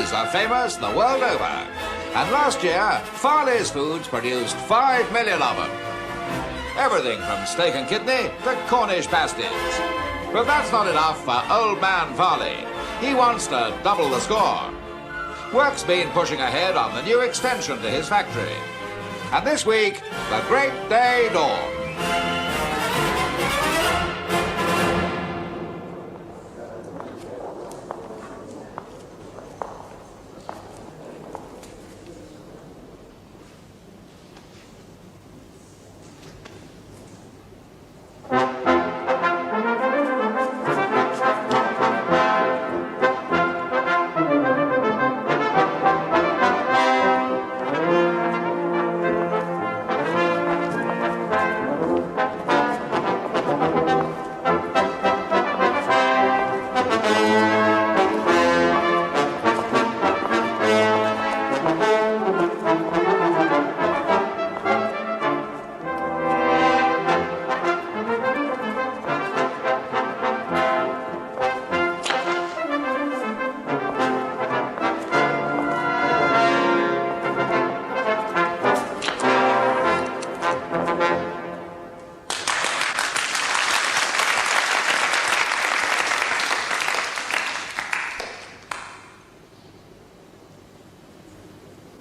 Farley's are famous the world over. And last year, Farley's Foods produced 5 million of them. Everything from steak and kidney to Cornish pasties. But that's not enough for old man Farley. He wants to double the score. Work's been pushing ahead on the new extension to his factory. And this week, the great day dawned.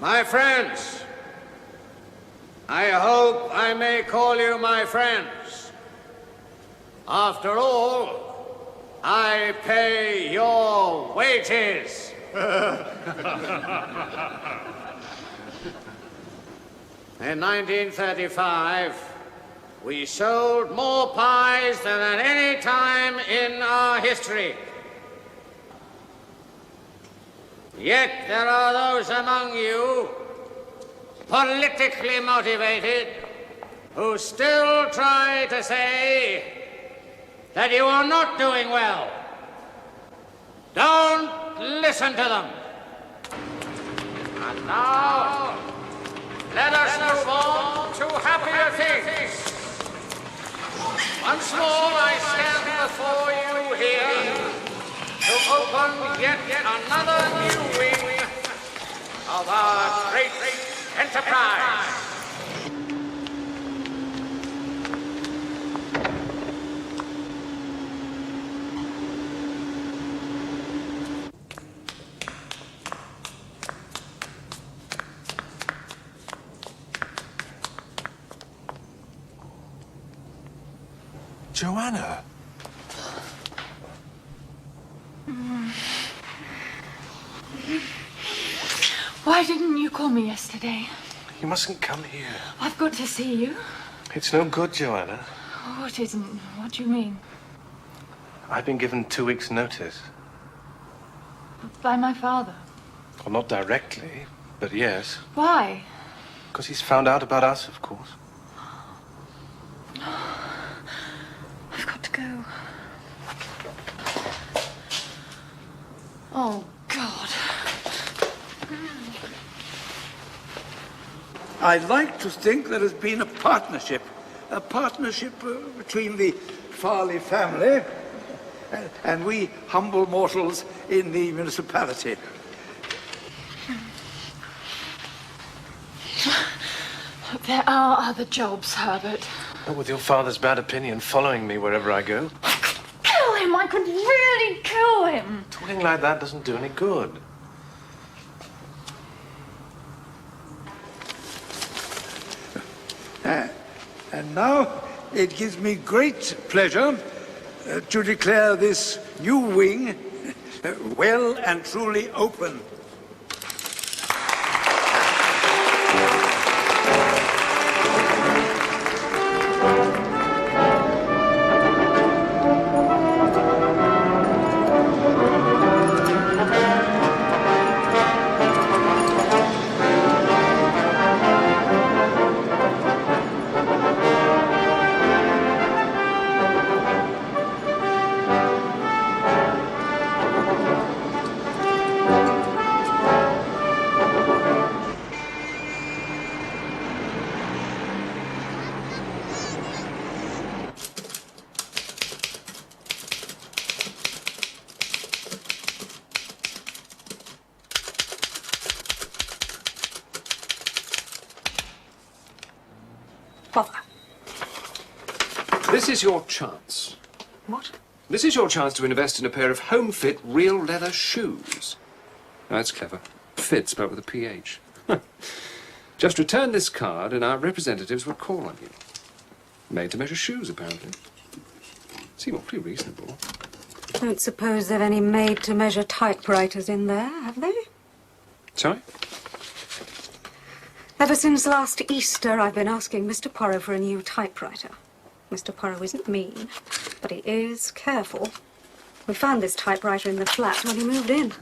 My friends, I hope I may call you my friends. After all, I pay your wages. In 1935, we sold more pies than at any time in our history. Yet there are those among you, politically motivated, who still try to say that you are not doing well. Don't listen to them. And now, let us move on to happier things. Once more I stand before you here to open yet another new wing of our great enterprise. Joanna. Why didn't you call me yesterday? You mustn't come here. I've got to see you. It's no good, Joanna. Oh, it isn't. What do you mean? I've been given 2 weeks' notice. By my father. Well, not directly, but yes. Why? Because he's found out about us, of course. I've got to go. Oh, God. I'd like to think there has been a partnership between the Farley family and we humble mortals in the municipality. There are other jobs, Herbert. Not with your father's bad opinion following me wherever I go. Kill him! I could really kill him! Talking like that doesn't do any good. And now it gives me great pleasure to declare this new wing well and truly open. This is your chance. What? This is your chance to invest in a pair of home-fit, real leather shoes. Oh, that's clever. Fit spelled with a PH. Just return this card and our representatives will call on you. Made-to-measure shoes, apparently. Seem awfully reasonable. Don't suppose there are any made-to-measure typewriters in there, have they? Sorry? Ever since last Easter, I've been asking Mr. Poirot for a new typewriter. Mr. Poirot isn't mean, but he is careful. We found this typewriter in the flat when he moved in.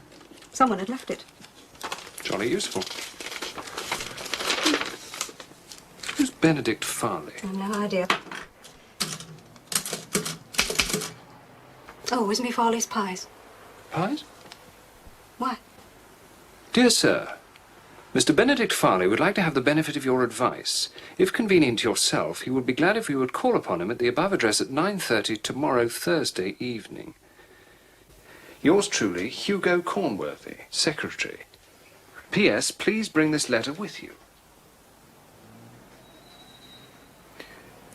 Someone had left it. Jolly useful. Who's Benedict Farley? I've no idea. Oh, isn't he Farley's pies? Pies? Why? Dear sir, Mr. Benedict Farley would like to have the benefit of your advice. If convenient to yourself, he would be glad if you would call upon him at the above address at 9:30 tomorrow, Thursday evening. Yours truly, Hugo Cornworthy, Secretary. P.S. Please bring this letter with you.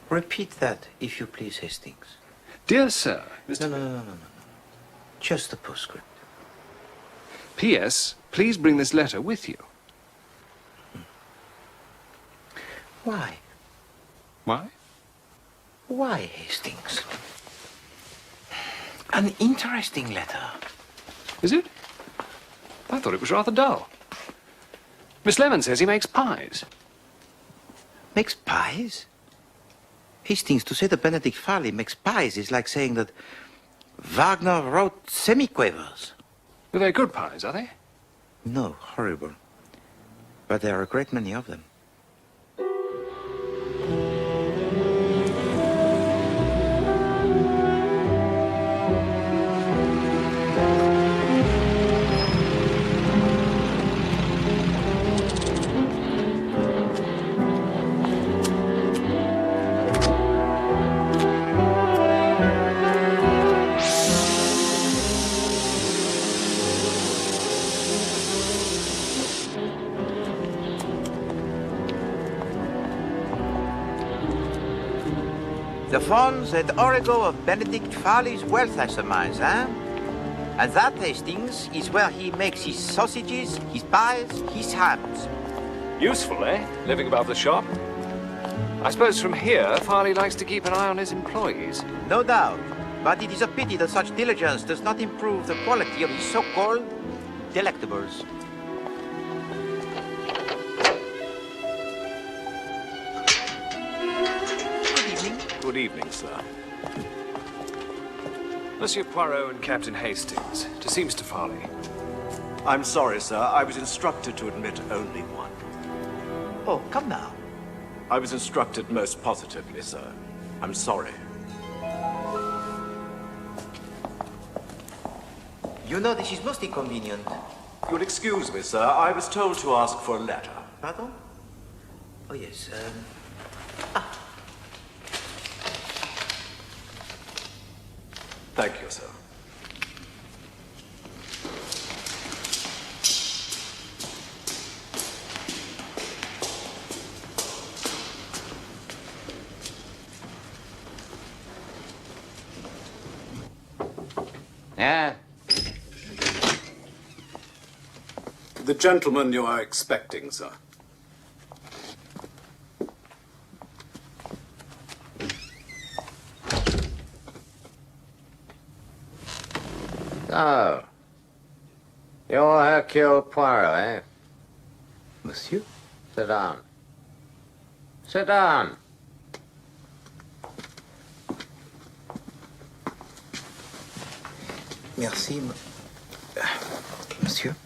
Repeat that, if you please, Hastings. Dear sir, Mr. No. Just the postscript. P.S. Please bring this letter with you. Why? Why? Why, Hastings? An interesting letter. Is it? I thought it was rather dull. Miss Lemon says he makes pies. Makes pies? Hastings, to say that Benedict Farley makes pies is like saying that Wagner wrote semiquavers. Are they good pies, are they? No, horrible. But there are a great many of them. The funds at Origo of Benedict Farley's wealth, I surmise, eh? And that, Hastings, is where he makes his sausages, his pies, his hams. Useful, eh? Living above the shop. I suppose from here, Farley likes to keep an eye on his employees. No doubt. But it is a pity that such diligence does not improve the quality of his so-called delectables. Good evening, sir. Monsieur Poirot and Captain Hastings, to see Mr. Farley. I'm sorry, sir. I was instructed to admit only one. Oh, come now. I was instructed most positively, sir. I'm sorry. You know this is most inconvenient. You'll excuse me, sir. I was told to ask for a letter. Pardon? Oh, yes. Thank you, sir. Yeah? The gentleman you are expecting, sir. Oh. You're Hercule Poirot, eh? Monsieur? Sit down. Sit down. Merci, monsieur.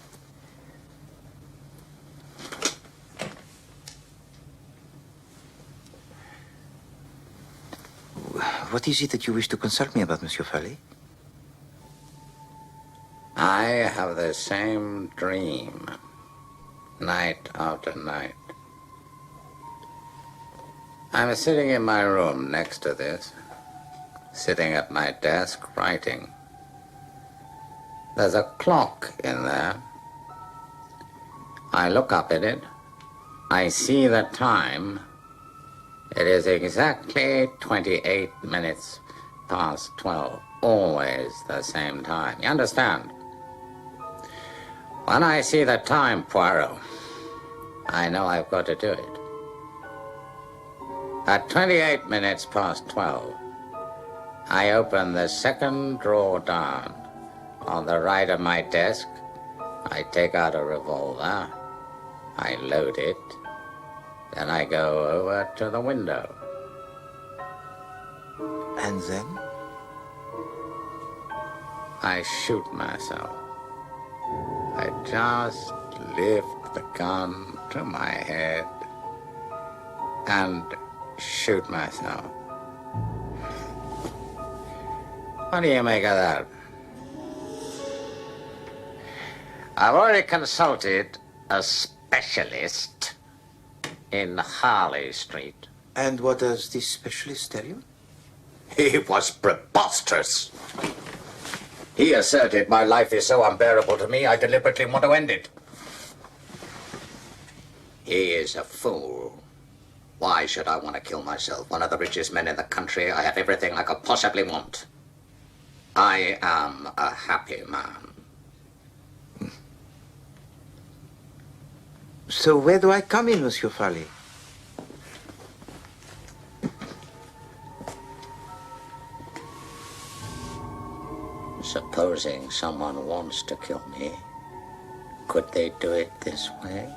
What is it that you wish to consult me about, Monsieur Farley? I have the same dream, night after night. I'm sitting in my room next to this, sitting at my desk writing. There's a clock in there. I look up at it. I see the time. It is exactly 28 minutes past 12. Always the same time. You understand? When I see the time, Poirot, I know I've got to do it. At 28 minutes past 12, I open the second drawer down. On the right of my desk, I take out a revolver. I load it. Then I go over to the window. And then? I shoot myself. I just lift the gun to my head and shoot myself. What do you make of that? I've already consulted a specialist in Harley Street. And what does this specialist tell you? He was preposterous. He asserted my life is so unbearable to me, I deliberately want to end it. He is a fool. Why should I want to kill myself? One of the richest men in the country. I have everything I could possibly want. I am a happy man. So where do I come in, Monsieur Farley? Supposing someone wants to kill me, could they do it this way?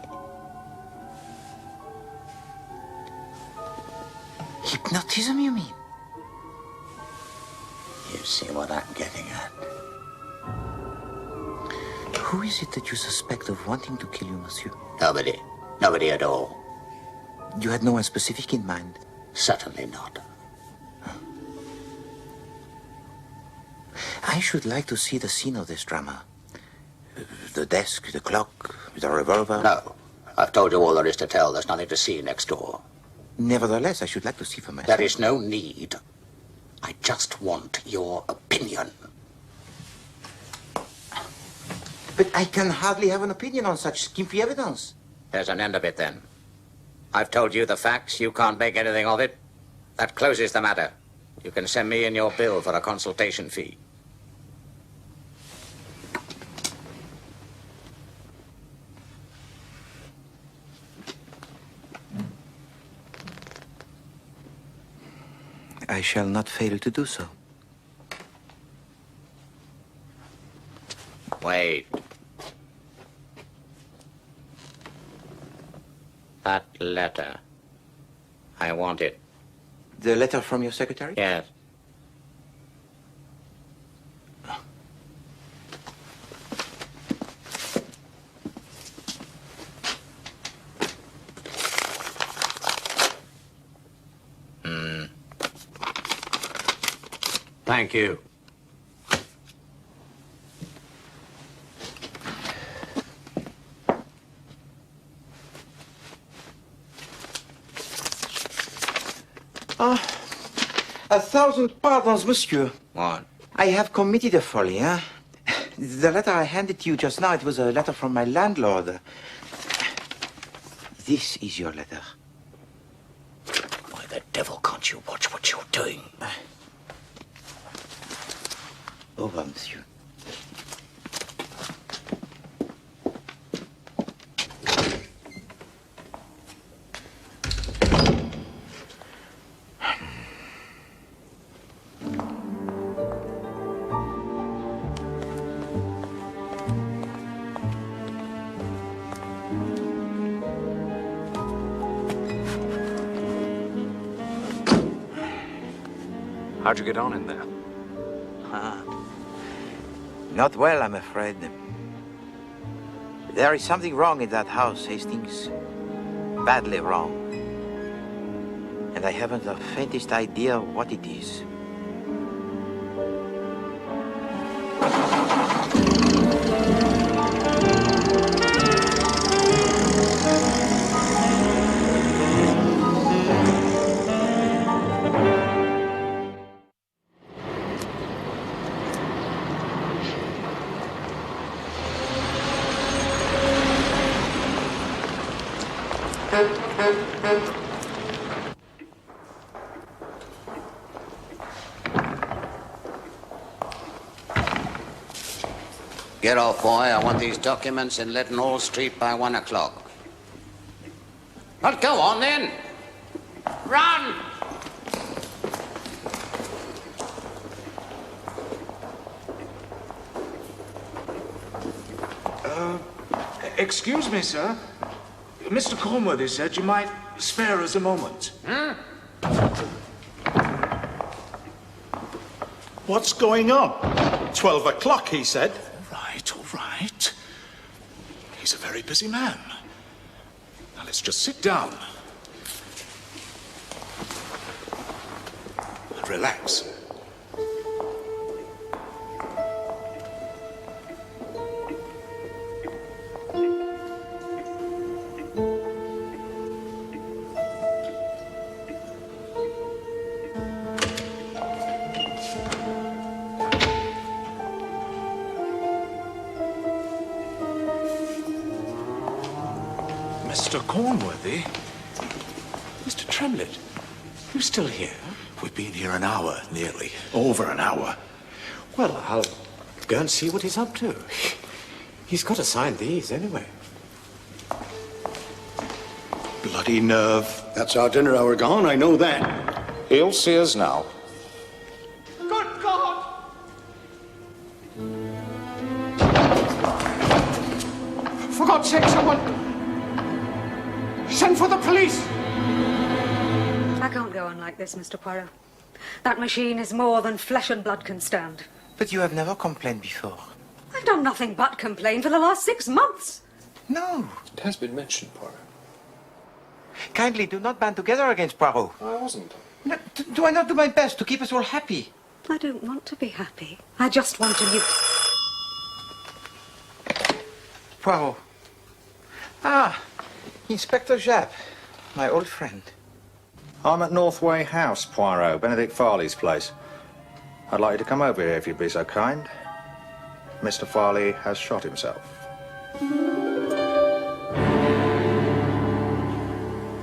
Hypnotism, you mean? You see what I'm getting at? Who is it that you suspect of wanting to kill you, monsieur? Nobody. Nobody at all. You had no one specific in mind? Certainly not. I should like to see the scene of this drama. The desk, the clock, the revolver. No. I've told you all there is to tell. There's nothing to see next door. Nevertheless, I should like to see for myself. There is no need. I just want your opinion. But I can hardly have an opinion on such skimpy evidence. There's an end of it, then. I've told you the facts. You can't make anything of it. That closes the matter. You can send me in your bill for a consultation fee. I shall not fail to do so. Wait. That letter. I want it. The letter from your secretary? Yes. Thank you. Ah, 1,000 pardons, monsieur. What? I have committed a folly, huh? The letter I handed to you just now, it was a letter from my landlord. This is your letter. Why the devil can't you watch what you're doing? Au revoir, monsieur. How'd you get on in there? Not well, I'm afraid. There is something wrong in that house, Hastings. Badly wrong. And I haven't the faintest idea what it is. Get off, boy. I want these documents in Leadenhall Street by 1 o'clock. But go on, then. Run! Excuse me, sir. Mr. Cornworthy said you might spare us a moment. What's going on? 12 o'clock, he said. All right. He's a very busy man. Now, let's just sit down. And relax. Mr. Cornworthy? Mr. Tremlett, you still here? We've been here an hour, nearly. Over an hour. Well, I'll go and see what he's up to. He's got to sign these anyway. Bloody nerve. That's our dinner hour gone, I know that. He'll see us now. Good God! For God's sake, someone... send for the police! I can't go on like this, Mr. Poirot. That machine is more than flesh and blood can stand. But you have never complained before. I've done nothing but complain for the last 6 months. No. It has been mentioned, Poirot. Kindly do not band together against Poirot. I wasn't. No, do I not do my best to keep us all happy? I don't want to be happy. I just want to live. Poirot. Ah, Inspector Japp, my old friend. I'm at Northway House, Poirot, Benedict Farley's place. I'd like you to come over here if you'd be so kind. Mr. Farley has shot himself.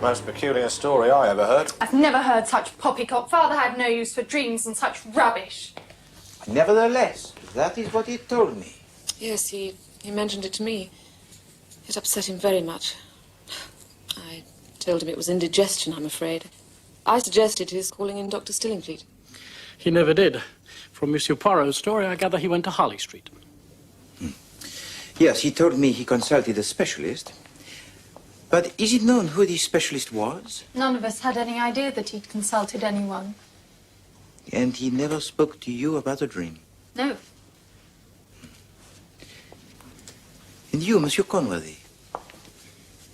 Most peculiar story I ever heard. I've never heard such poppycock. Father had no use for dreams and such rubbish. Nevertheless, that is what he told me. Yes, he mentioned it to me. It upset him very much. I told him it was indigestion, I'm afraid. I suggested his calling in Dr. Stillingfleet. He never did. From Monsieur Poirot's story, I gather he went to Harley Street. Yes, he told me he consulted a specialist. But is it known who this specialist was? None of us had any idea that he'd consulted anyone. And he never spoke to you about the dream? No. And you, Monsieur Cornworthy?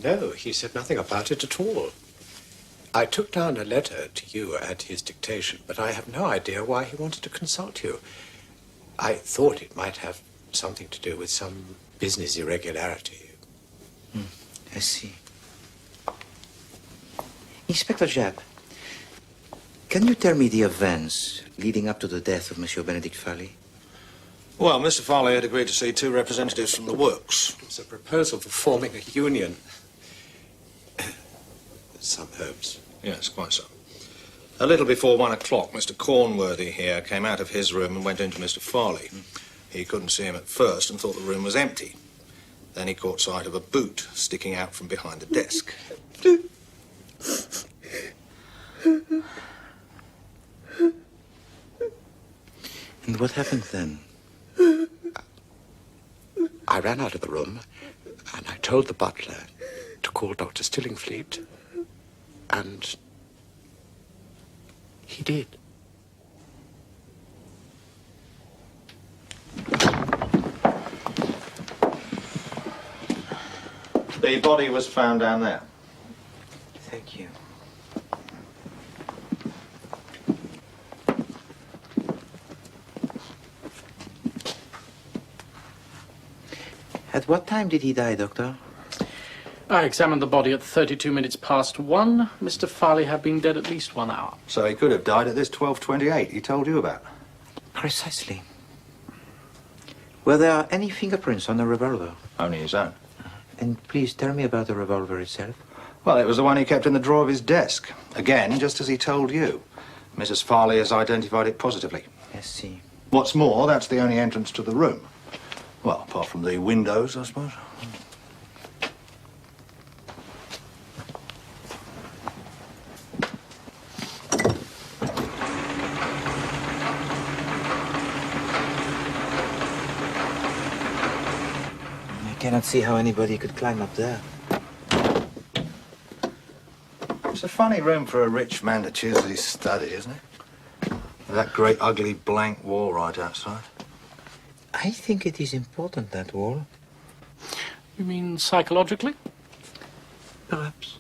No, he said nothing about it at all. I took down a letter to you at his dictation, but I have no idea why he wanted to consult you. I thought it might have something to do with some business irregularity. I see. Inspector Japp, can you tell me the events leading up to the death of Monsieur Benedict Farley? Well, Mr. Farley had agreed to see 2 representatives from the works. It's a proposal for forming a union. Some hopes. Yes, quite so. A little before 1 o'clock, Mr. Cornworthy here came out of his room and went into Mr. Farley. He couldn't see him at first and thought the room was empty. Then he caught sight of a boot sticking out from behind the desk. And what happened then? I ran out of the room and I told the butler to call Dr. Stillingfleet, and he did. The body was found down there. Thank you. At what time did he die, Doctor? I examined the body at 32 minutes past 1. Mr. Farley had been dead at least 1 hour. So he could have died at this 12:28 he told you about. Precisely. Were there any fingerprints on the revolver? Only his own. And please tell me about the revolver itself. Well, it was the one he kept in the drawer of his desk. Again, just as he told you. Mrs. Farley has identified it positively. I see. What's more, that's the only entrance to the room. Well, apart from the windows, I suppose. I cannot see how anybody could climb up there. It's a funny room for a rich man to choose as his study, isn't it? With that great ugly blank wall right outside. I think it is important, that wall. You mean psychologically? Perhaps.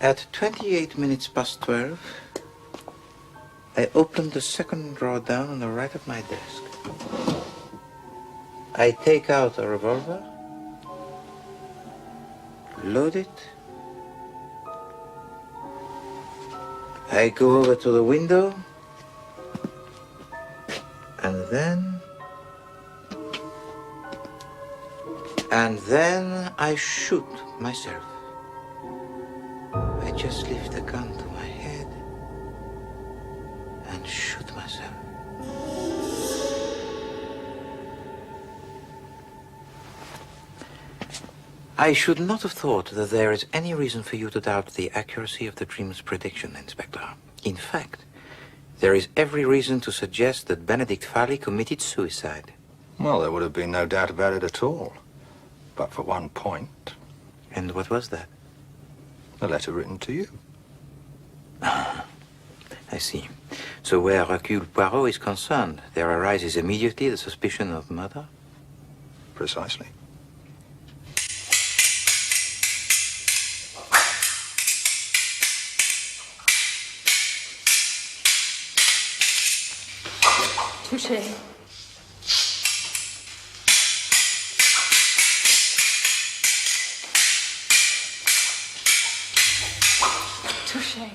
At 28 minutes past 12, I opened the second drawer down on the right of my desk. I take out a revolver, load it. I go over to the window, and then I shoot myself. I just lift the gun to my head and shoot myself. I should not have thought that there is any reason for you to doubt the accuracy of the dream's prediction, Inspector. In fact, there is every reason to suggest that Benedict Farley committed suicide. Well, there would have been no doubt about it at all. But for one point. And what was that? A letter written to you. I see. So where Hercule Poirot is concerned, there arises immediately the suspicion of murder? Precisely. Touché. Touché.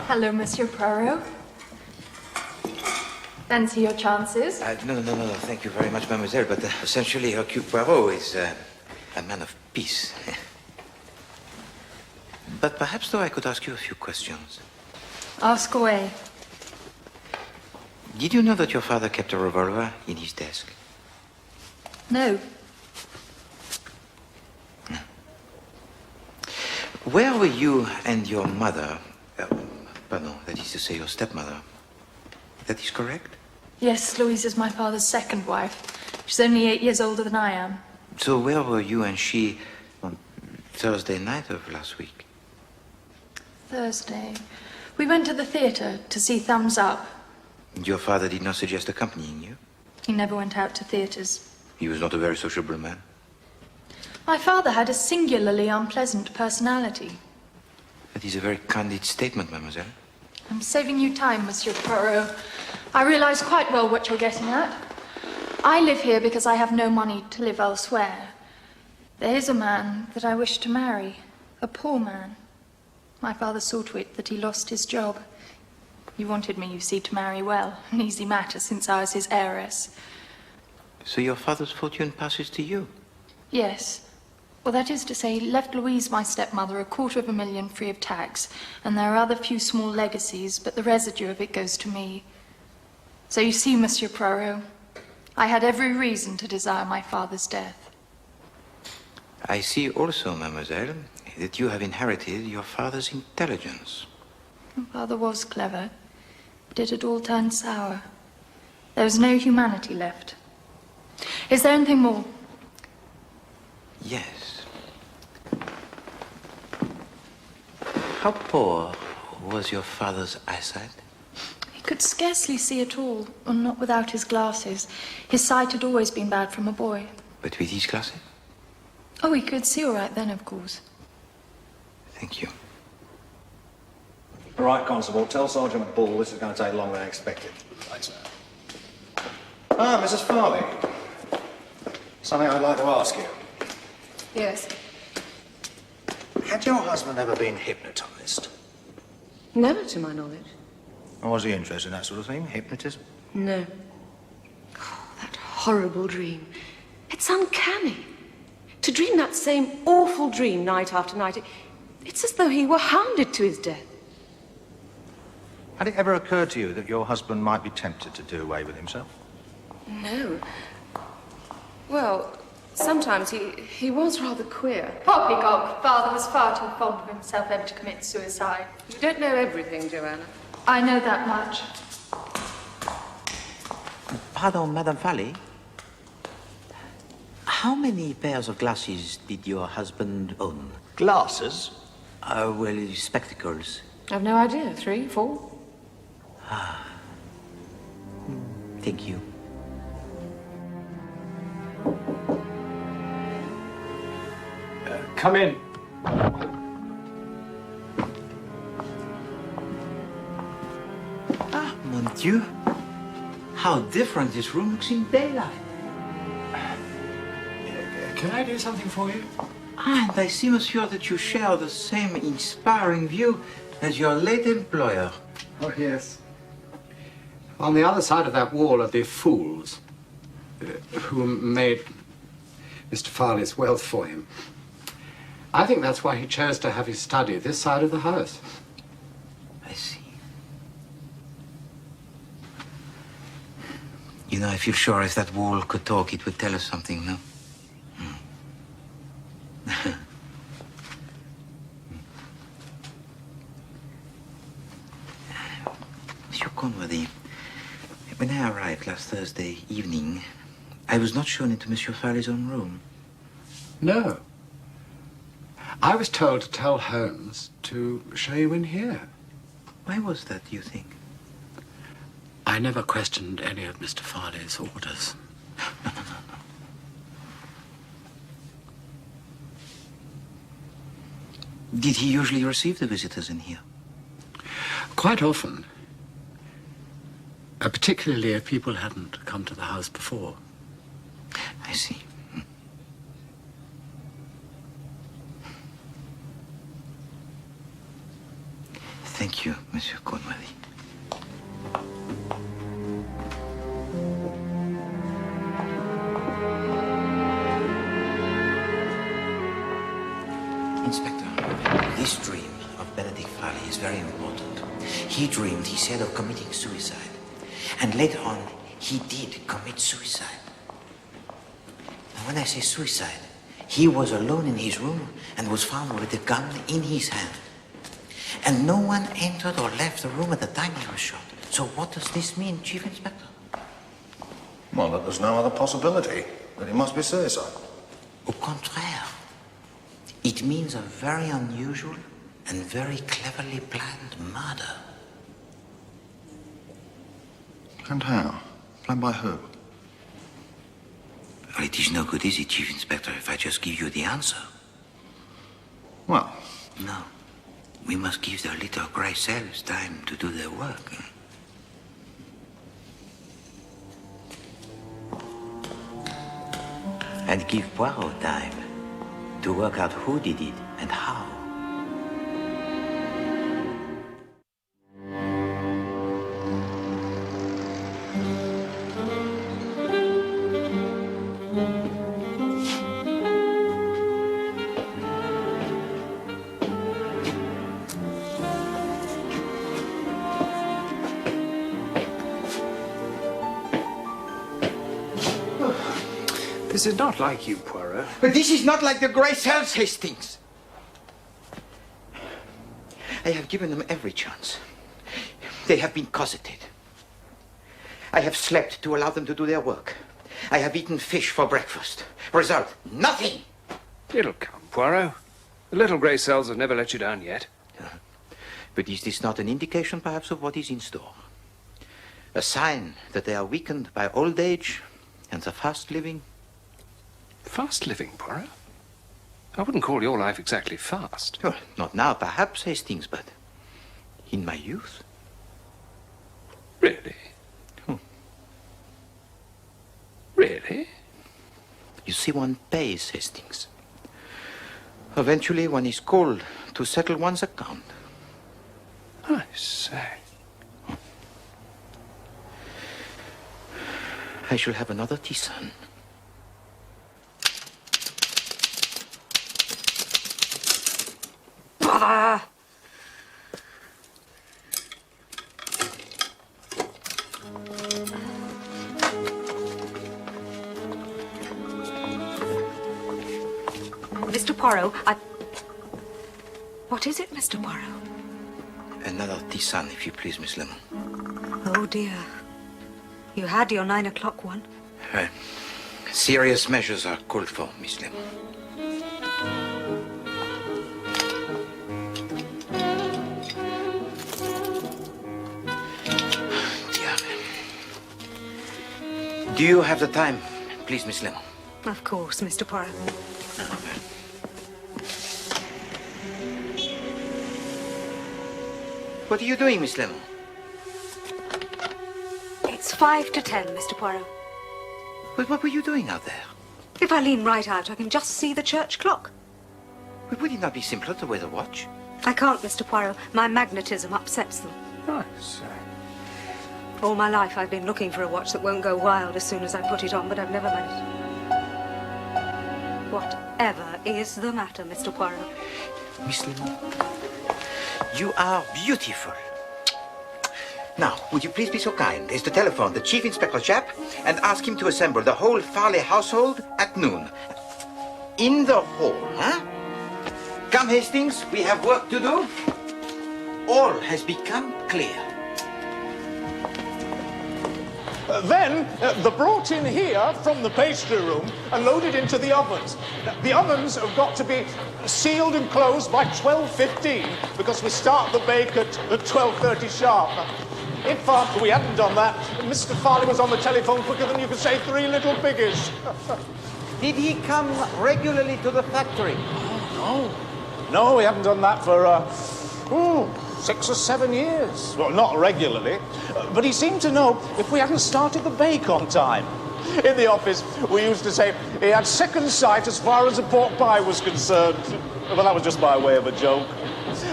Hello, Monsieur Poirot. Fancy your chances? No, thank you very much, mademoiselle, but essentially Hercule Poirot is a man of peace. But perhaps, though, I could ask you a few questions. Ask away. Did you know that your father kept a revolver in his desk? No. Where were you and your mother, that is to say your stepmother? That is correct? Yes, Louise is my father's second wife. She's only 8 years older than I am. So where were you and she on Thursday night of last week? Thursday. We went to the theatre to see Thumbs Up. Your father did not suggest accompanying you? He never went out to theatres. He was not a very sociable man. My father had a singularly unpleasant personality. That is a very candid statement, mademoiselle. I'm saving you time, Monsieur Poirot. I realize quite well what you're getting at. I live here because I have no money to live elsewhere. There is a man that I wish to marry, a poor man. My father saw to it that he lost his job. He wanted me, you see, to marry well, an easy matter since I was his heiress. So your father's fortune passes to you? Yes. Well, that is to say, he left Louise, my stepmother, $250,000 free of tax, and there are other few small legacies, but the residue of it goes to me. So you see, Monsieur Poirot, I had every reason to desire my father's death. I see also, mademoiselle, that you have inherited your father's intelligence. My father was clever, but it had all turned sour. There was no humanity left. Is there anything more? Yes. How poor was your father's eyesight? He could scarcely see at all, or not without his glasses. His sight had always been bad from a boy. But with these glasses? Oh, he could see all right then, of course. Thank you. All right, Constable, tell Sergeant Bull this is going to take longer than expected. Right, sir. Ah, Mrs. Farley. Something I'd like to ask you. Yes. Had your husband ever been hypnotized? Never, to my knowledge. Or was he interested in that sort of thing, hypnotism? No. Oh, that horrible dream. It's uncanny. To dream that same awful dream night after night, it's as though he were hounded to his death. Had it ever occurred to you that your husband might be tempted to do away with himself? No. Well, sometimes he was rather queer. Poppycock, father was far too fond of himself ever to commit suicide. You don't know everything, Joanna. I know that much. Pardon, Madame Farley. How many pairs of glasses did your husband own? Glasses? Well, spectacles. I've no idea. 3, 4? Ah. Thank you. Come in. Ah, mon Dieu. How different this room looks in daylight. Can I do something for you? And I see, monsieur, that you share the same inspiring view as your late employer. Oh, yes. On the other side of that wall are the fools who made Mr. Farley's wealth for him. I think that's why he chose to have his study this side of the house. I see. You know, I feel sure if that wall could talk, it would tell us something, no? Monsieur Conworthy, when I arrived last Thursday evening, I was not shown into Monsieur Farley's own room. No. I was told to tell Holmes to show you in here. Why was that, do you think? I never questioned any of Mr. Farley's orders. No. Did he usually receive the visitors in here? Quite often. Particularly if people hadn't come to the house before. I see. Thank you, Monsieur Conworthy. Inspector, this dream of Benedict Farley is very important. He dreamed, he said, of committing suicide. And later on, he did commit suicide. And when I say suicide, he was alone in his room and was found with a gun in his hand. And no one entered or left the room at the time he was shot. So what does this mean, Chief Inspector? Well, that there's no other possibility. That it must be suicide. Au contraire. It means a very unusual and very cleverly planned murder. And how? Planned by who? Well, it is no good, is it, Chief Inspector, if I just give you the answer? Well... No. We must give the little grey cells time to do their work. And give Poirot time to work out who did it and how. This is not like you, Poirot. But this is not like the grey cells, Hastings. I have given them every chance. They have been cosseted. I have slept to allow them to do their work. I have eaten fish for breakfast. Result, nothing. It'll come, Poirot. The little grey cells have never let you down yet. But is this not an indication, perhaps, of what is in store? A sign that they are weakened by old age and the fast living? Fast living, Poirot? I wouldn't call your life exactly fast. Well, not now, perhaps, Hastings, but in my youth. Really? Really? You see, one pays, Hastings. Eventually, one is called to settle one's account. I say. I shall have another tisane. Bother! Mr. Poirot, What is it, Mr. Poirot? Another tisane, if you please, Miss Lemon. Oh, dear. You had your 9 o'clock one. Serious measures are called for, Miss Lemon. Dear. Do you have the time, please, Miss Lemon? Of course, Mr. Poirot. What are you doing, Miss Lemon? It's 5 to 10, Mr. Poirot. But what were you doing out there? If I lean right out, I can just see the church clock. But would it not be simpler to wear the watch? I can't, Mr. Poirot. My magnetism upsets them. I see. All my life I've been looking for a watch that won't go wild as soon as I put it on, but I've never managed. Whatever is the matter, Mr. Poirot? Miss Lemon, you are beautiful. Now, would you please be so kind as to telephone the Chief Inspector chap and ask him to assemble the whole Farley household at noon? In the hall, huh? Come, Hastings, we have work to do. All has become clear. Then they're brought in here from the pastry room and loaded into the ovens. The ovens have got to be sealed and closed by 12:15 because we start the bake at 12:30 sharp. If we hadn't done that, Mr. Farley was on the telephone quicker than you could say 3 little piggies. Did he come regularly to the factory? Oh, no. No, we haven't done that for 6 or 7 years. Well, not regularly. But he seemed to know if we hadn't started the bake on time. In the office, we used to say he had second sight as far as a pork pie was concerned. Well, that was just by way of a joke.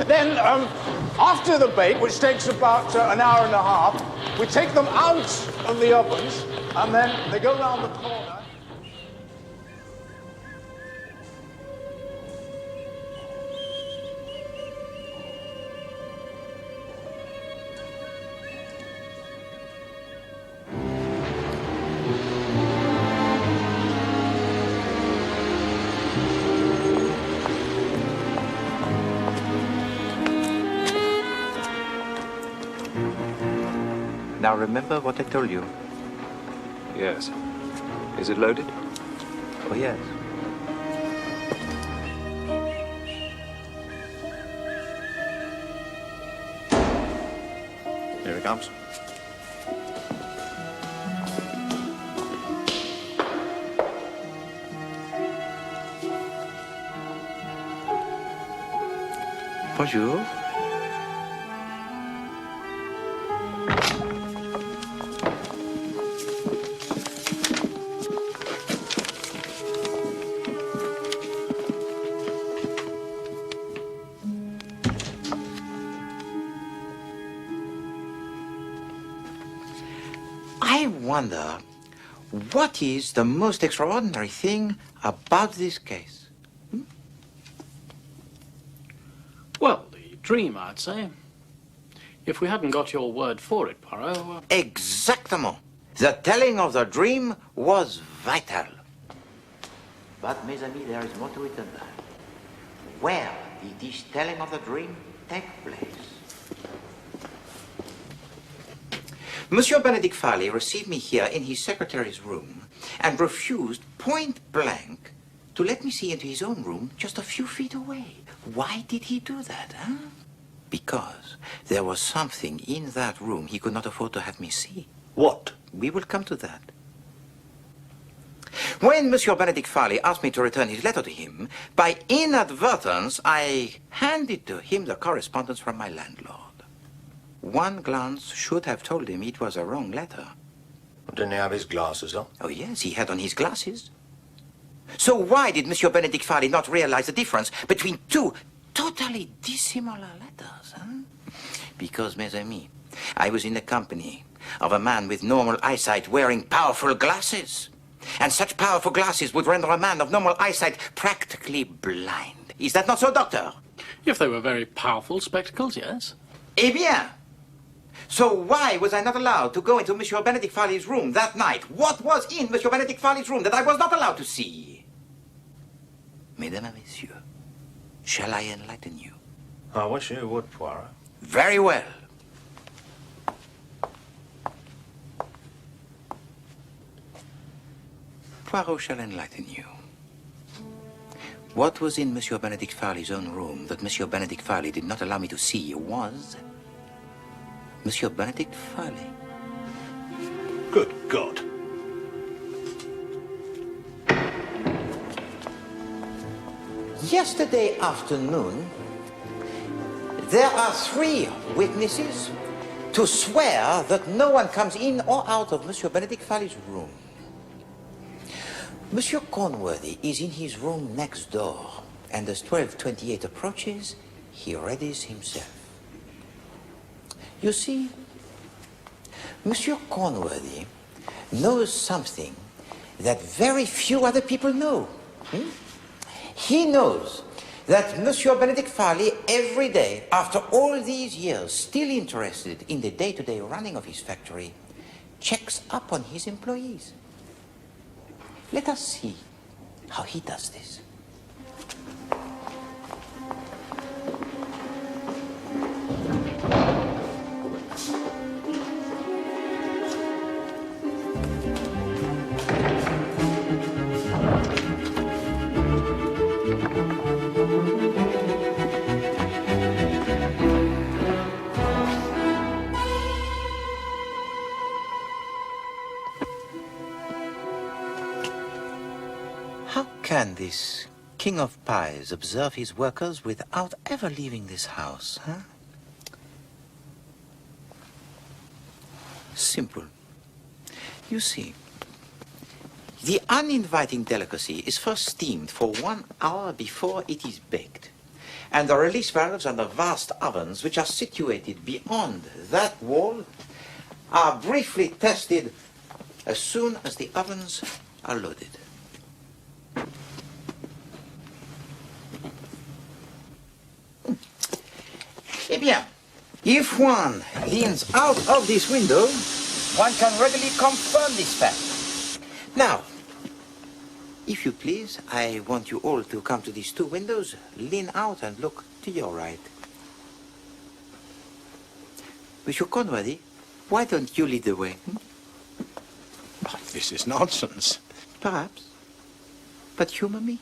Then, after the bake, which takes about an hour and a half, we take them out of the ovens, and then they go round the corner. Now remember what I told you. Yes. Is it loaded? Oh, yes. Here he comes. Bonjour. I wonder, what is the most extraordinary thing about this case? Well, the dream, I'd say. If we hadn't got your word for it, Poirot... Exactement. The telling of the dream was vital. But, mes amis, there is more to it than that. Where did this telling of the dream take place? Monsieur Benedict Farley received me here in his secretary's room and refused point blank to let me see into his own room just a few feet away. Why did he do that, huh? Because there was something in that room he could not afford to have me see. What? We will come to that. When Monsieur Benedict Farley asked me to return his letter to him, by inadvertence, I handed to him the correspondence from my landlord. One glance should have told him it was a wrong letter. Didn't he have his glasses on? Oh, yes, he had on his glasses. So why did Monsieur Benedict Farley not realize the difference between two totally dissimilar letters, huh? Because, mes amis, I was in the company of a man with normal eyesight wearing powerful glasses. And such powerful glasses would render a man of normal eyesight practically blind. Is that not so, Doctor? If they were very powerful spectacles, yes. Eh bien. So why was I not allowed to go into Monsieur Benedict Farley's room that night? What was in Monsieur Benedict Farley's room that I was not allowed to see? Mesdames et messieurs, shall I enlighten you? I wish you would, Poirot. Very well. Poirot shall enlighten you. What was in Monsieur Benedict Farley's own room that Monsieur Benedict Farley did not allow me to see was Monsieur Benedict Farley. Good God. Yesterday afternoon, there are 3 witnesses to swear that no one comes in or out of Monsieur Benedict Farley's room. Monsieur Cornworthy is in his room next door, and as 12:28 approaches, he readies himself. You see, Monsieur Cornworthy knows something that very few other people know. He knows that Monsieur Benedict Farley, every day, after all these years, still interested in the day-to-day running of his factory, checks up on his employees. Let us see how he does this. Can this king of pies observe his workers without ever leaving this house, huh? Simple. You see, the uninviting delicacy is first steamed for 1 hour before it is baked. And the release valves on the vast ovens, which are situated beyond that wall, are briefly tested as soon as the ovens are loaded. Eh bien, if one leans out of this window, one can readily confirm this fact. Now, if you please, I want you all to come to these 2 windows, lean out and look to your right. Monsieur Cornworthy, why don't you lead the way? Oh, this is nonsense. Perhaps. But humor me.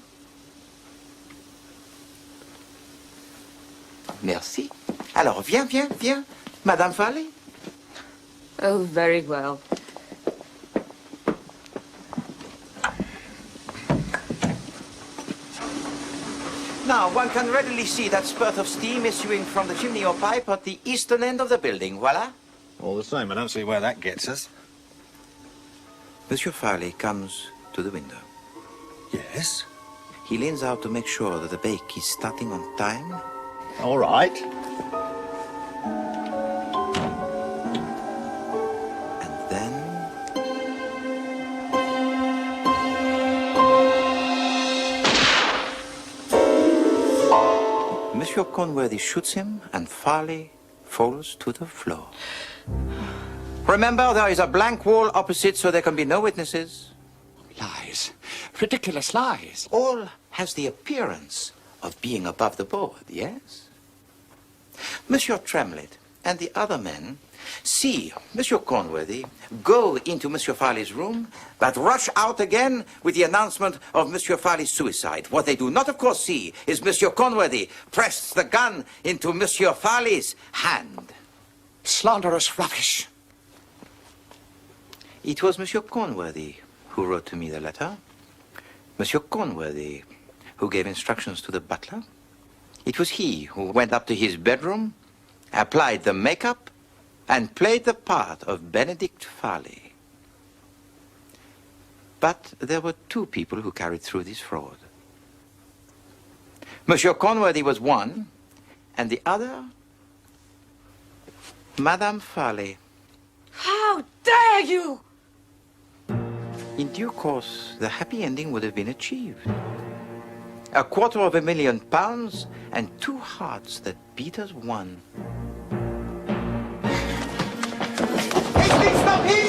Merci. Alors, viens, Madame Farley. Oh, very well. Now, one can readily see that spurt of steam issuing from the chimney or pipe at the eastern end of the building. Voila. All the same, I don't see where that gets us. Monsieur Farley comes to the window. Yes? He leans out to make sure that the bake is starting on time. All right. And then... Monsieur Cornworthy shoots him, and Farley falls to the floor. Remember, there is a blank wall opposite, so there can be no witnesses. Lies. Ridiculous lies. All has the appearance of being above the board, yes? Monsieur Tremlett, and the other men see Monsieur Cornworthy go into Monsieur Farley's room, but rush out again with the announcement of Monsieur Farley's suicide. What they do not, of course, see is Monsieur Cornworthy press the gun into Monsieur Farley's hand. Slanderous rubbish. It was Monsieur Cornworthy who wrote to me the letter. Monsieur Cornworthy who gave instructions to the butler. It was he who went up to his bedroom, applied the makeup, and played the part of Benedict Farley. But there were two people who carried through this fraud. Monsieur Cornworthy was one, and the other, Madame Farley. How dare you! In due course, the happy ending would have been achieved. £250,000 and two hearts that beat as one. Stop him!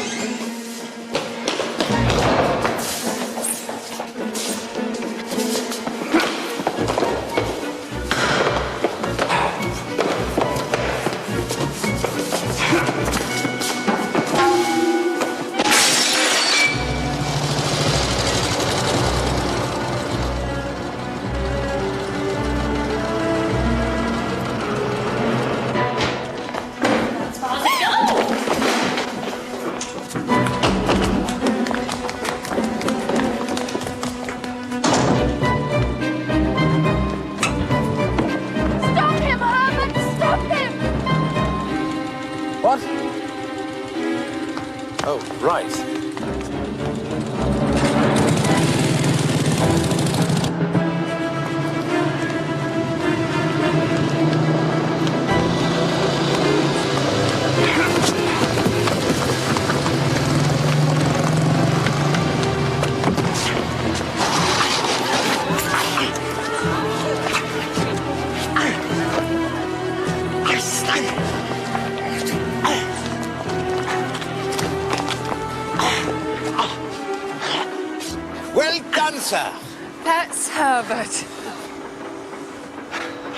That's Herbert.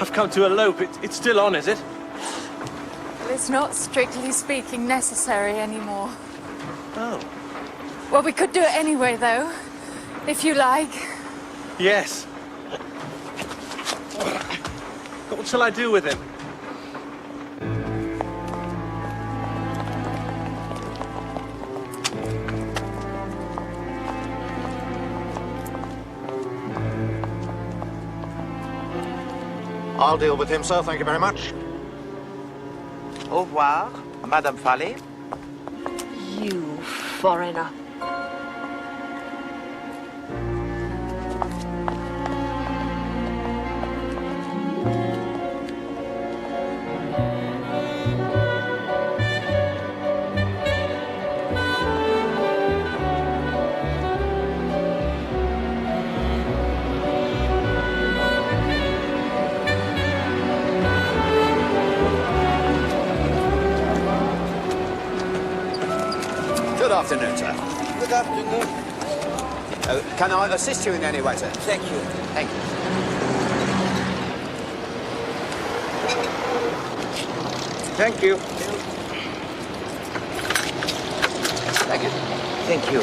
I've come to elope. It's still on, is it? Well, it's not strictly speaking necessary anymore. Oh. Well, we could do it anyway, though, if you like. Yes. What shall I do with him? I'll deal with him, sir. Thank you very much. Au revoir, Madame Farley. You foreigner. Good afternoon, sir. Good afternoon. Can I assist you in any way, sir? Thank you. Thank you. Thank you. Thank you. Thank you.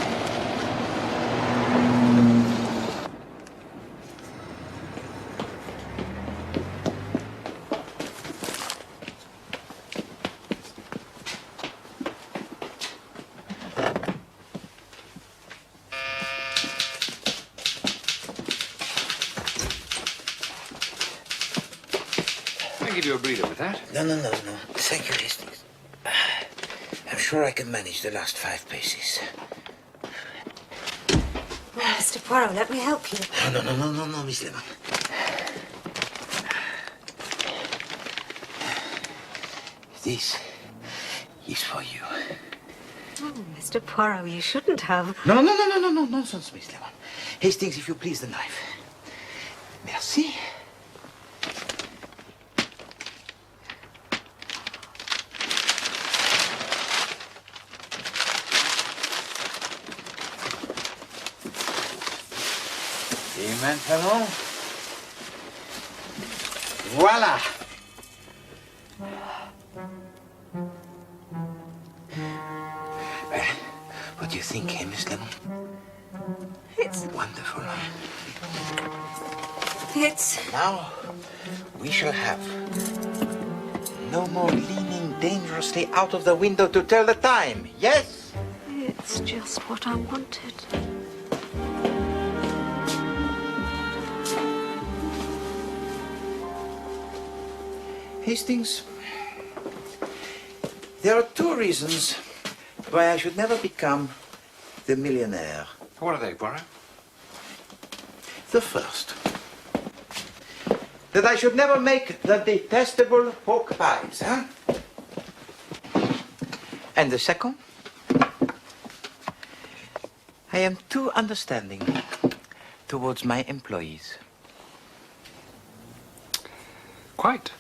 Give you a breather with that. No. Thank you, Hastings. I'm sure I can manage the last 5 paces. Oh, Mr. Poirot, let me help you. No, Miss Lemon. This is for you. Oh, Mr. Poirot, you shouldn't have. No, nonsense, Miss Lemon. Hastings, if you please, the knife. Merci. Et maintenant, voilà. think, Miss Lemon? It's wonderful. It's... Now, we shall have no more leaning dangerously out of the window to tell the time, yes? It's just what I wanted. Hastings, there are two reasons why I should never become the millionaire. What are they, Poirot? The first, that I should never make the detestable pork pies, huh? And the second, I am too understanding towards my employees. Quite.